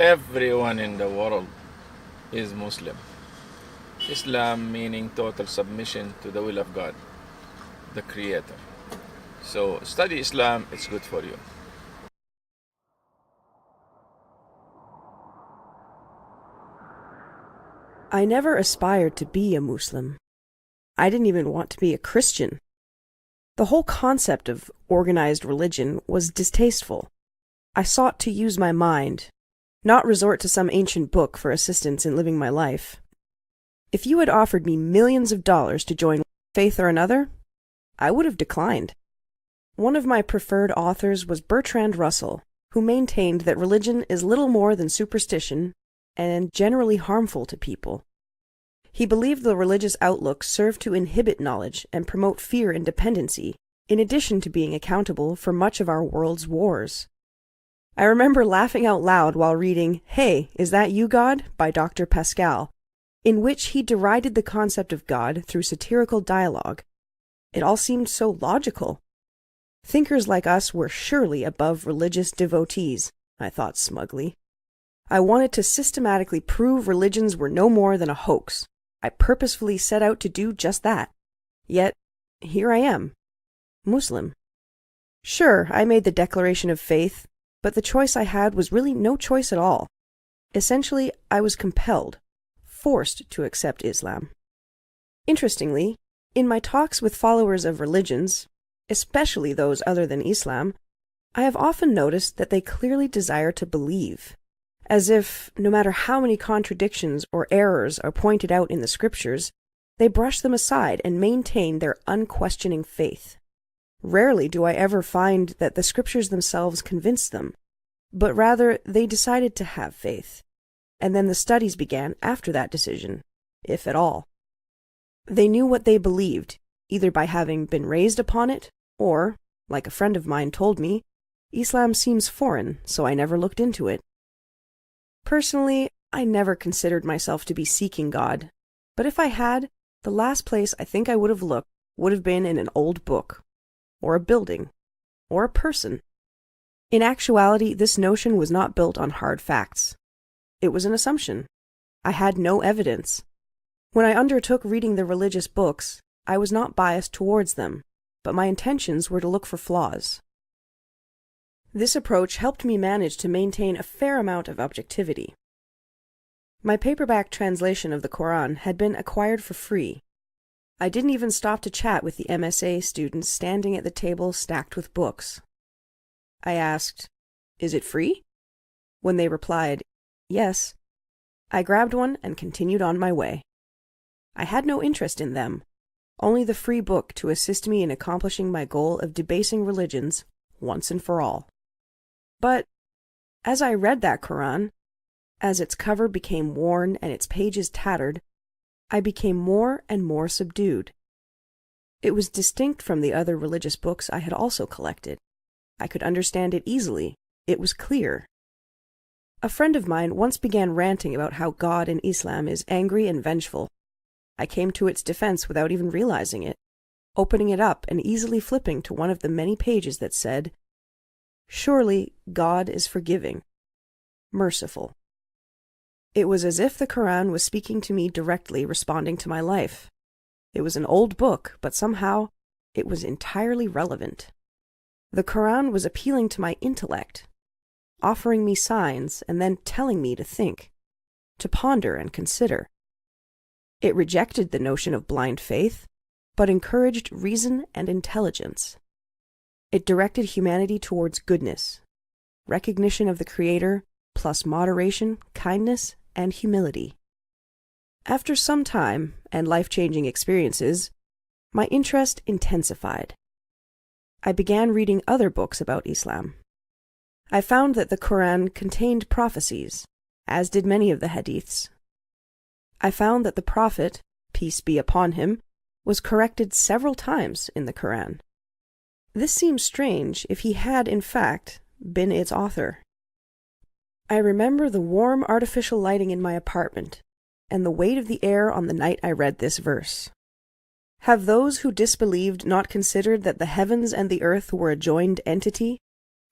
Everyone in the world is Muslim. Islam meaning total submission to the will of God, the Creator. So study Islam, it's good for you. I never aspired to be a Muslim. I didn't even want to be a Christian. The whole concept of organized religion was distasteful. I sought to use my mind, not resort to some ancient book for assistance in living my life. If you had offered me millions of dollars to join one faith or another, I would have declined. One of my preferred authors was Bertrand Russell, who maintained that religion is little more than superstition and generally harmful to people. He believed the religious outlook served to inhibit knowledge and promote fear and dependency, in addition to being accountable for much of our world's wars. I remember laughing out loud while reading Hey, Is That You, God? By Dr. Pascal, in which he derided the concept of God through satirical dialogue. It all seemed so logical. Thinkers like us were surely above religious devotees, I thought smugly. I wanted to systematically prove religions were no more than a hoax. I purposefully set out to do just that. Yet, here I am, Muslim. Sure, I made the declaration of faith, but the choice I had was really no choice at all. Essentially, I was compelled, forced to accept Islam. Interestingly, in my talks with followers of religions, especially those other than Islam, I have often noticed that they clearly desire to believe, as if, no matter how many contradictions or errors are pointed out in the scriptures, they brush them aside and maintain their unquestioning faith. Rarely do I ever find that the scriptures themselves convinced them, but rather they decided to have faith, and then the studies began after that decision, if at all. They knew what they believed, either by having been raised upon it, or, like a friend of mine told me, Islam seems foreign, so I never looked into it. Personally, I never considered myself to be seeking God, but if I had, the last place I think I would have looked would have been in an old book, or a building, or a person. In actuality, this notion was not built on hard facts. It was an assumption. I had no evidence. When I undertook reading the religious books, I was not biased towards them, but my intentions were to look for flaws. This approach helped me manage to maintain a fair amount of objectivity. My paperback translation of the Quran had been acquired for free. I didn't even stop to chat with the MSA students standing at the table stacked with books. I asked, "Is it free?" When they replied, "Yes," I grabbed one and continued on my way. I had no interest in them, only the free book to assist me in accomplishing my goal of debasing religions once and for all. But as I read that Quran, as its cover became worn and its pages tattered, I became more and more subdued. It was distinct from the other religious books I had also collected. I could understand it easily. It was clear. A friend of mine once began ranting about how God in Islam is angry and vengeful. I came to its defense without even realizing it, opening it up and easily flipping to one of the many pages that said, "Surely God is forgiving, merciful." It was as if the Quran was speaking to me directly, responding to my life. It was an old book, but somehow it was entirely relevant. The Quran was appealing to my intellect, offering me signs and then telling me to think, to ponder and consider. It rejected the notion of blind faith, but encouraged reason and intelligence. It directed humanity towards goodness, recognition of the Creator, plus moderation, kindness, and humility. After some time and life-changing experiences, my interest intensified. I began reading other books about Islam. I found that the Quran contained prophecies, as did many of the hadiths. I found that the Prophet, peace be upon him, was corrected several times in the Quran. This seems strange if he had, in fact, been its author. I remember the warm artificial lighting in my apartment, and the weight of the air on the night I read this verse. Have those who disbelieved not considered that the heavens and the earth were a joined entity,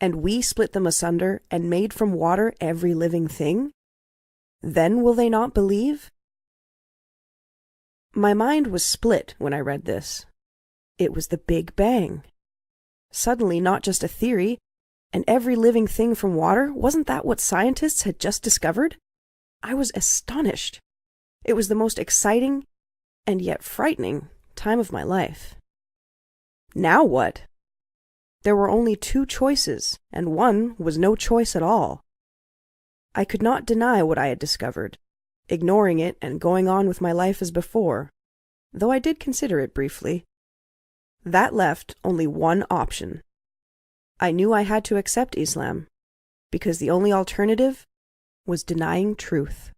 and we split them asunder and made from water every living thing? Then will they not believe? My mind was split when I read this. It was the Big Bang. Suddenly, not just a theory, and every living thing from water, wasn't that what scientists had just discovered? I was astonished. It was the most exciting and yet frightening time of my life. Now what? There were only two choices, and one was no choice at all. I could not deny what I had discovered, ignoring it and going on with my life as before, though I did consider it briefly. That left only one option. I knew I had to accept Islam, because the only alternative was denying truth.